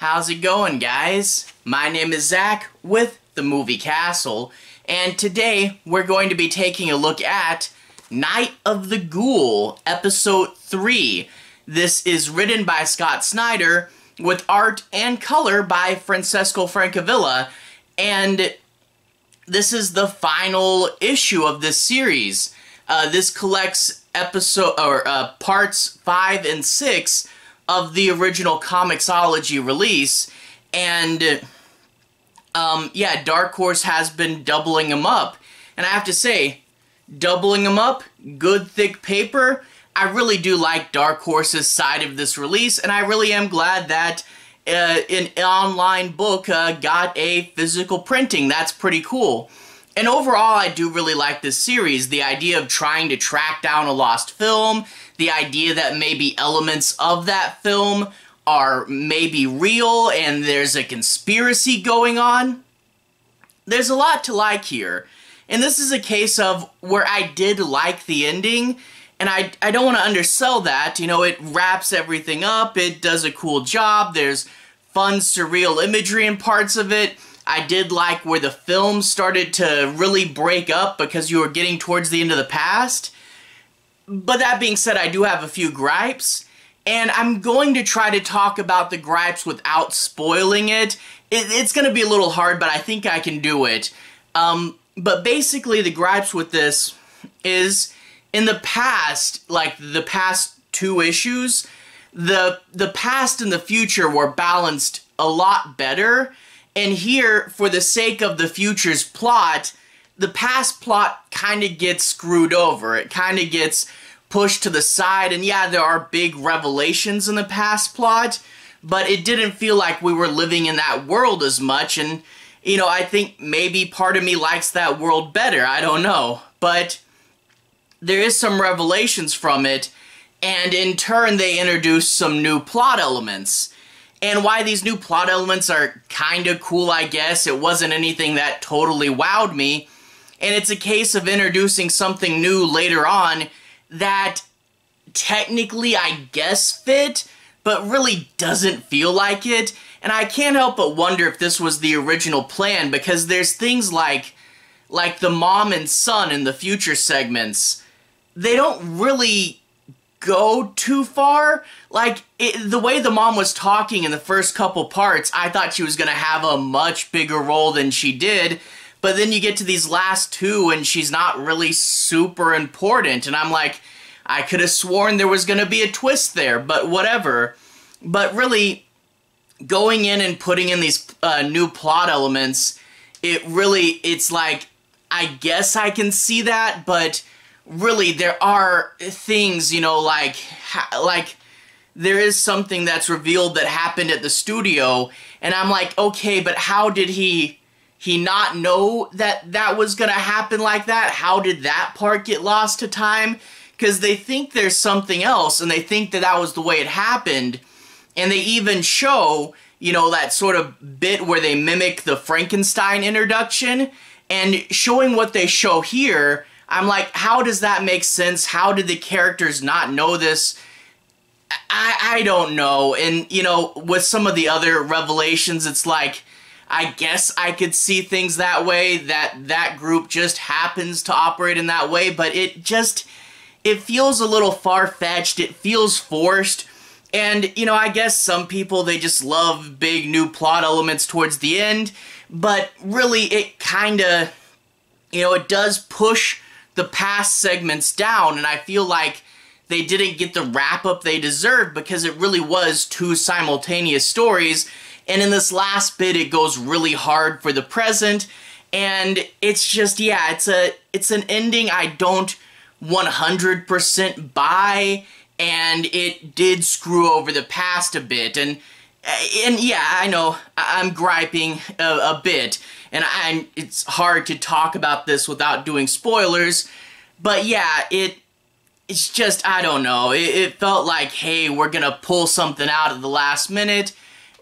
How's it going, guys? My name is Zach with the Movie Castle, and today we're going to be taking a look at Night of the Ghoul, Episode 3. This is written by Scott Snyder with art and color by Francesco Francavilla, and this is the final issue of this series. This collects parts 5 and 6 of the original Comixology release, and yeah, Dark Horse has been doubling them up, and I have to say, doubling them up, good thick paper. I really do like Dark Horse's side of this release, and I really am glad that an online book got a physical printing. That's pretty cool. And overall, I do really like this series. The idea of trying to track down a lost film, the idea that maybe elements of that film are maybe real and there's a conspiracy going on. There's a lot to like here. And this is a case of where I did like the ending, and I don't want to undersell that. You know, it wraps everything up, it does a cool job, there's fun, surreal imagery in parts of it. I did like where the film started to really break up because you were getting towards the end of the past. But that being said, I do have a few gripes, and I'm going to try to talk about the gripes without spoiling it. It's going to be a little hard, but I think I can do it. But basically, the gripes with this is, in the past, like the past 2 issues, the past and the future were balanced a lot better. And here, for the sake of the future's plot, the past plot kind of gets screwed over. It kind of gets pushed to the side, and yeah, there are big revelations in the past plot, but it didn't feel like we were living in that world as much, and, you know, I think maybe part of me likes that world better, I don't know. But there is some revelations from it, and in turn they introduce some new plot elements. And why these new plot elements are kind of cool, I guess. It wasn't anything that totally wowed me. And it's a case of introducing something new later on that technically, I guess, fit, but really doesn't feel like it. And I can't help but wonder if this was the original plan, because there's things like the mom and son in the future segments. They don't really go too far. Like, the way the mom was talking in the first couple parts, I thought she was going to have a much bigger role than she did, but then you get to these last 2 and she's not really super important, and I'm like, I could have sworn there was going to be a twist there, but whatever. But really, going in and putting in these new plot elements, it's like, I guess I can see that, but really, there are things, you know, like there is something that's revealed that happened at the studio, and I'm like, okay, but how did he not know that that was gonna happen like that? How did that part get lost to time? Because they think there's something else, and they think that that was the way it happened, and they even show, you know, that sort of bit where they mimic the Frankenstein introduction, and showing what they show here, I'm like, how does that make sense? How did the characters not know this? I don't know. And, you know, with some of the other revelations, it's like, I guess I could see things that way, that group just happens to operate in that way, but it feels a little far-fetched, it feels forced, and, you know, I guess some people, they just love big new plot elements towards the end, but really it kinda, you know, it does push the past segments down, and I feel like they didn't get the wrap-up they deserved because it really was 2 simultaneous stories, and in this last bit it goes really hard for the present, and it's just, yeah, it's an ending I don't 100% buy, and it did screw over the past a bit, and yeah, I know, I'm griping a bit, and it's hard to talk about this without doing spoilers, but yeah, it's just, I don't know, it felt like, hey, we're gonna pull something out at the last minute,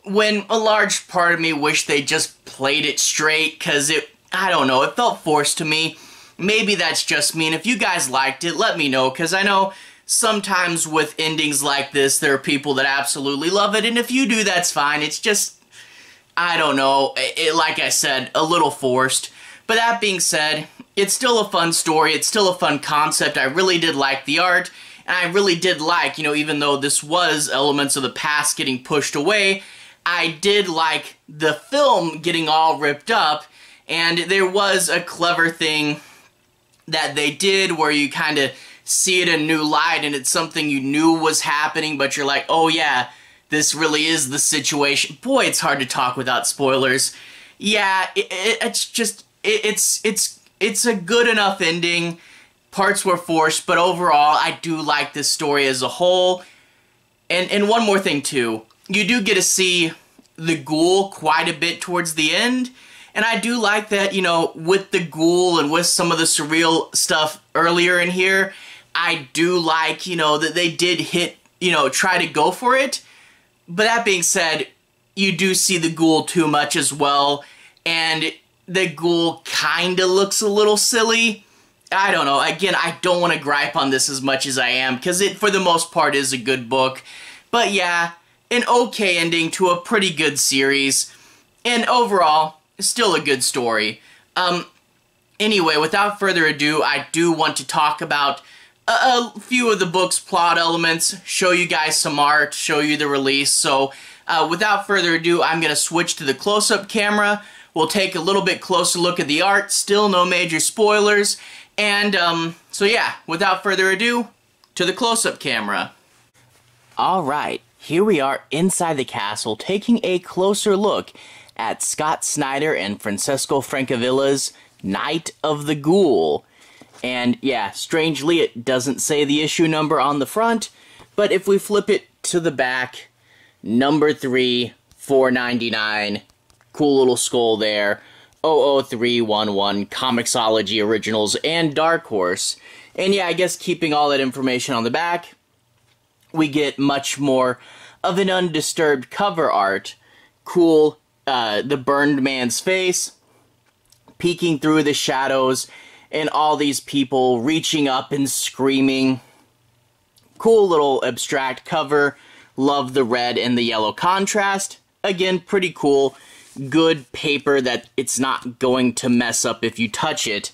when a large part of me wished they just played it straight, because I don't know, it felt forced to me. Maybe that's just me, and if you guys liked it, let me know, because I know sometimes with endings like this, there are people that absolutely love it, and if you do, that's fine. It's just, I don't know, like I said, a little forced. But that being said, it's still a fun story, it's still a fun concept. I really did like the art, and I really did like, you know, even though this was elements of the past getting pushed away, I did like the film getting all ripped up, and there was a clever thing that they did where you kind of see it in a new light, and it's something you knew was happening, but you're like, oh yeah, this really is the situation. Boy, it's hard to talk without spoilers. Yeah, it's a good enough ending. Parts were forced, but overall, I do like this story as a whole. And one more thing, too. You do get to see the Ghoul quite a bit towards the end. And I do like that, you know, with the Ghoul and with some of the surreal stuff earlier in here, I do like, you know, that they did hit, you know, try to go for it. But that being said, you do see the Ghoul too much as well. And the Ghoul kinda looks a little silly. I don't know. Again, I don't want to gripe on this as much as I am, because it, for the most part, is a good book. But yeah, an okay ending to a pretty good series. And overall, still a good story. Anyway, without further ado, I do want to talk about a few of the book's plot elements, show you guys some art, show you the release. So, without further ado, I'm going to switch to the close-up camera. We'll take a little bit closer look at the art, still no major spoilers. And, so yeah, without further ado, to the close-up camera. Alright, here we are inside the castle, taking a closer look at Scott Snyder and Francesco Francavilla's Night of the Ghoul. And yeah, strangely, it doesn't say the issue number on the front, but if we flip it to the back, number 3, $4.99, cool little skull there, 00311, Comixology Originals, and Dark Horse. And yeah, I guess keeping all that information on the back, we get much more of an undisturbed cover art. Cool, the burned man's face, peeking through the shadows, and all these people reaching up and screaming. Cool little abstract cover. Love the red and the yellow contrast. Again, pretty cool. Good paper that it's not going to mess up if you touch it.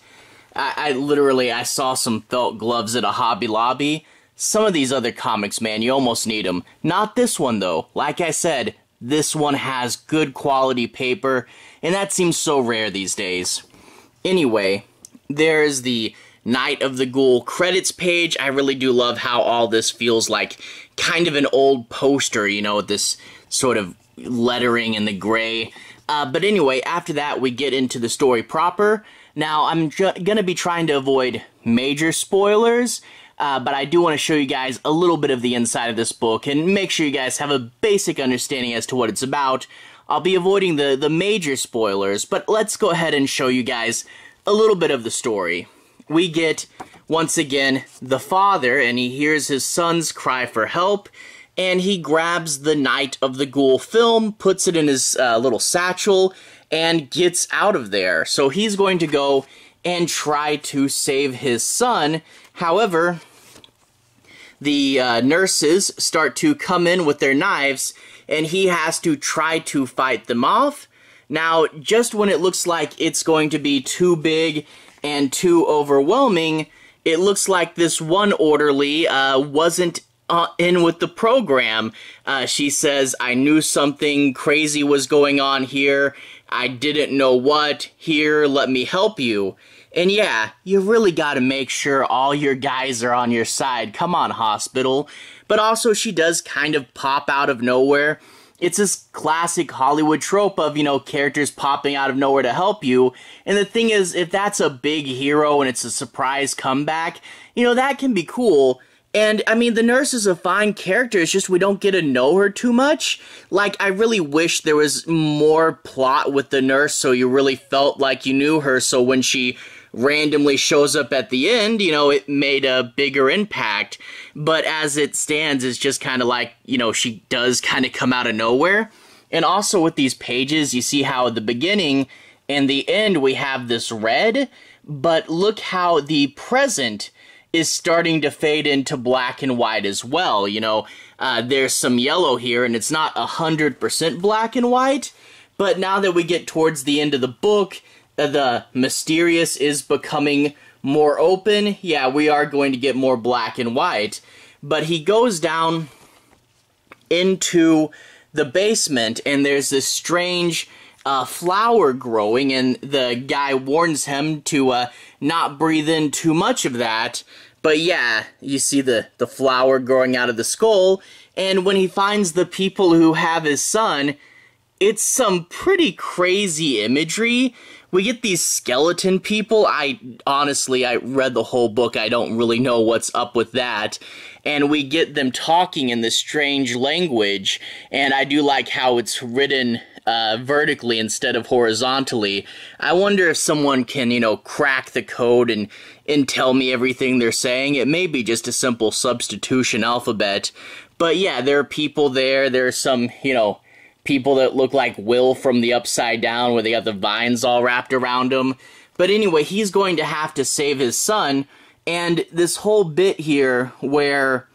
I literally saw some felt gloves at a Hobby Lobby. Some of these other comics, man, you almost need them. Not this one, though. Like I said, this one has good quality paper, and that seems so rare these days. Anyway, there's the Night of the Ghoul credits page. I really do love how all this feels like kind of an old poster, you know, with this sort of lettering in the gray. But anyway, after that, we get into the story proper. Now, I'm gonna be trying to avoid major spoilers, but I do want to show you guys a little bit of the inside of this book and make sure you guys have a basic understanding as to what it's about. I'll be avoiding the major spoilers, but let's go ahead and show you guys a little bit of the story. We get, once again, the father, and he hears his son's cry for help, and he grabs the Night of the Ghoul film, puts it in his little satchel, and gets out of there. So he's going to go and try to save his son. However, the nurses start to come in with their knives, and he has to try to fight them off. Now, just when it looks like it's going to be too big and too overwhelming, it looks like this one orderly wasn't in with the program. She says, I knew something crazy was going on here. I didn't know what. Here, let me help you. And yeah, you really gotta make sure all your guys are on your side. Come on, hospital. But also, she does kind of pop out of nowhere. It's this classic Hollywood trope of, you know, characters popping out of nowhere to help you. And the thing is, if that's a big hero and it's a surprise comeback, you know, that can be cool. And, I mean, the nurse is a fine character, it's just we don't get to know her too much. Like, I really wish there was more plot with the nurse so you really felt like you knew her, so when she randomly shows up at the end, you know, it made a bigger impact. But as it stands, it's just kind of like, you know, she does kind of come out of nowhere. And also with these pages, you see how at the beginning and the end we have this red, but look how the present is starting to fade into black and white as well. You know, there's some yellow here, and it's not 100% black and white, but now that we get towards the end of the book, the mysterious is becoming more open. Yeah, we are going to get more black and white, but he goes down into the basement, and there's this strange flower growing, and the guy warns him to not breathe in too much of that. But yeah, you see the flower growing out of the skull, and when he finds the people who have his son, it's some pretty crazy imagery. We get these skeleton people. I read the whole book. I don't really know what's up with that. And we get them talking in this strange language, and I do like how it's written vertically instead of horizontally. I wonder if someone can, you know, crack the code and tell me everything they're saying. It may be just a simple substitution alphabet. But yeah, there are people there. There are some, you know, people that look like Will from the Upside Down, where they got the vines all wrapped around them. But anyway, he's going to have to save his son, and this whole bit here where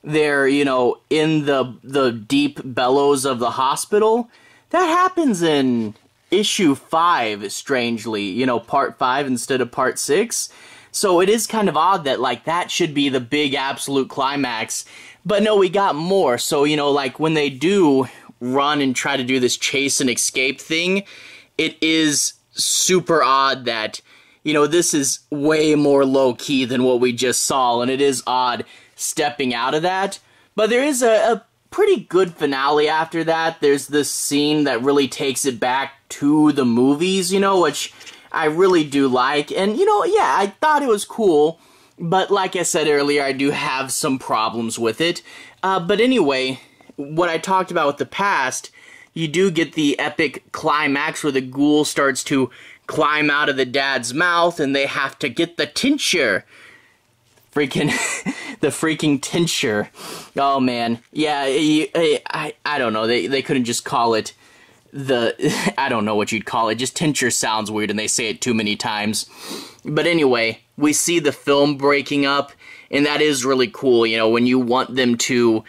they're, you know, in the deep bellows of the hospital, that happens in issue 5, strangely, you know, part 5 instead of part 6. So it is kind of odd that, like, that should be the big absolute climax. But no, we got more. So, you know, like, when they do run and try to do this chase and escape thing, it is super odd that, you know, this is way more low-key than what we just saw, and it is odd stepping out of that. But there is a pretty good finale after that. There's this scene that really takes it back to the movies, you know, which I really do like. And, you know, yeah, I thought it was cool, but like I said earlier, I do have some problems with it. But anyway, what I talked about with the past, you do get the epic climax where the ghoul starts to climb out of the dad's mouth, and they have to get the tincture. The freaking tincture. Oh man, yeah. I don't know. They couldn't just call it I don't know what you'd call it. Just tincture sounds weird, and they say it too many times. But anyway, we see the film breaking up, and that is really cool. You know, when you want them to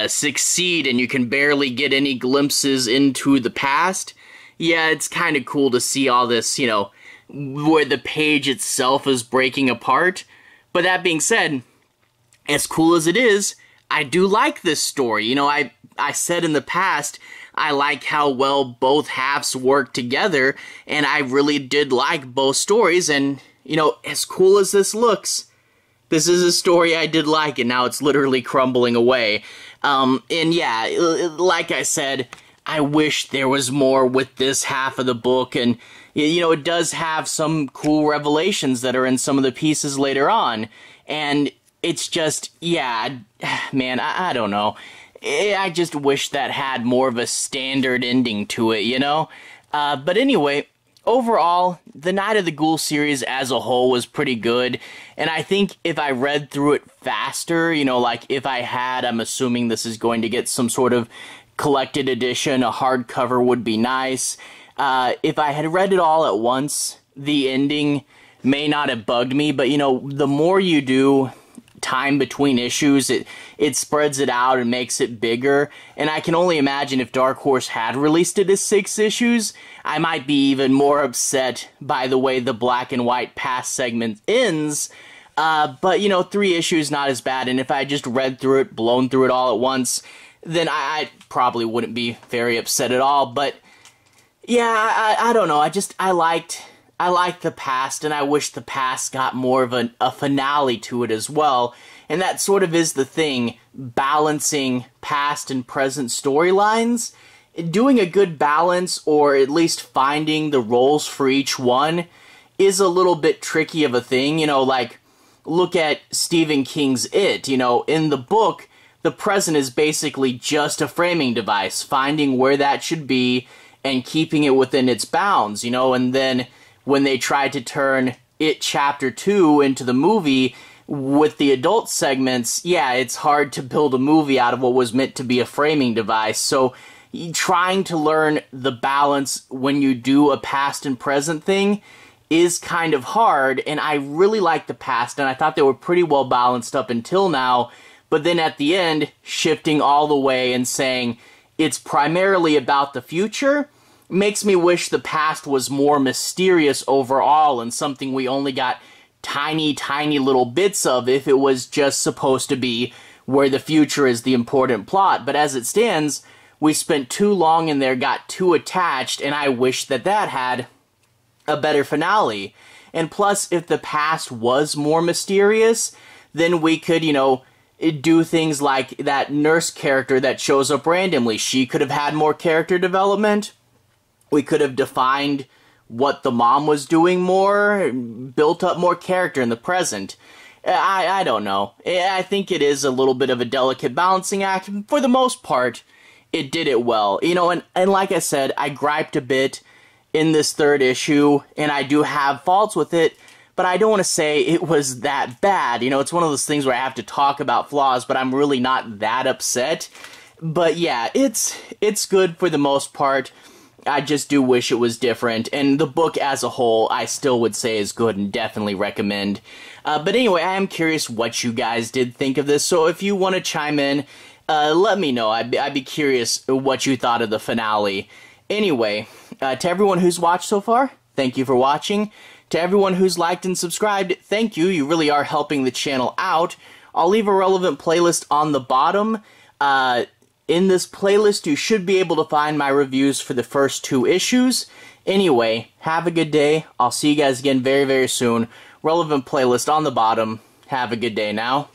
succeed and you can barely get any glimpses into the past, yeah, it's kind of cool to see all this, you know, where the page itself is breaking apart. But that being said, as cool as it is, I do like this story. You know, I said in the past, I like how well both halves work together, and I really did like both stories. And, you know, as cool as this looks, this is a story I did like, and now it's literally crumbling away. And yeah, like I said, I wish there was more with this half of the book, and, you know, it does have some cool revelations that are in some of the pieces later on, and it's just, yeah, man, I don't know. I just wish that had more of a standard ending to it, you know? But anyway, overall, the Night of the Ghoul series as a whole was pretty good, and I think if I read through it faster, you know, like if I had, I'm assuming this is going to get some sort of collected edition, a hardcover would be nice. If I had read it all at once, the ending may not have bugged me, but you know, the more you do time between issues, it spreads it out and makes it bigger, and I can only imagine if Dark Horse had released it as 6 issues, I might be even more upset by the way the black and white past segment ends. But you know, 3 issues not as bad, and if I just read through it, blown through it all at once, then I probably wouldn't be very upset at all. But yeah, I don't know. I liked the past, and I wish the past got more of a finale to it as well. And that sort of is the thing, balancing past and present storylines. Doing a good balance, or at least finding the roles for each one, is a little bit tricky of a thing. You know, like, look at Stephen King's It. You know, in the book, the present is basically just a framing device, finding where that should be and keeping it within its bounds, you know, and then when they tried to turn It Chapter 2 into the movie with the adult segments, yeah, it's hard to build a movie out of what was meant to be a framing device. So trying to learn the balance when you do a past and present thing is kind of hard, and I really like the past, and I thought they were pretty well balanced up until now, but then at the end, shifting all the way and saying it's primarily about the future makes me wish the past was more mysterious overall and something we only got tiny, tiny little bits of if it was just supposed to be where the future is the important plot. But as it stands, we spent too long in there, got too attached, and I wish that that had a better finale. And plus, if the past was more mysterious, then we could, you know, do things like that nurse character that shows up randomly. She could have had more character development. We could have defined what the mom was doing more, built up more character in the present. I don't know. I think it is a little bit of a delicate balancing act. For the most part, it did it well. You know, and like I said, I griped a bit in this third issue, and I do have faults with it, but I don't want to say it was that bad. You know, it's one of those things where I have to talk about flaws, but I'm really not that upset. But yeah, it's good for the most part. I just do wish it was different, and the book as a whole, I still would say is good and definitely recommend. But anyway, I am curious what you guys did think of this, so if you want to chime in, let me know. I'd be curious what you thought of the finale. Anyway, to everyone who's watched so far, thank you for watching. To everyone who's liked and subscribed, thank you. You really are helping the channel out. I'll leave a relevant playlist on the bottom. In this playlist, you should be able to find my reviews for the first 2 issues. Anyway, have a good day. I'll see you guys again very, very soon. Relevant playlist on the bottom. Have a good day now.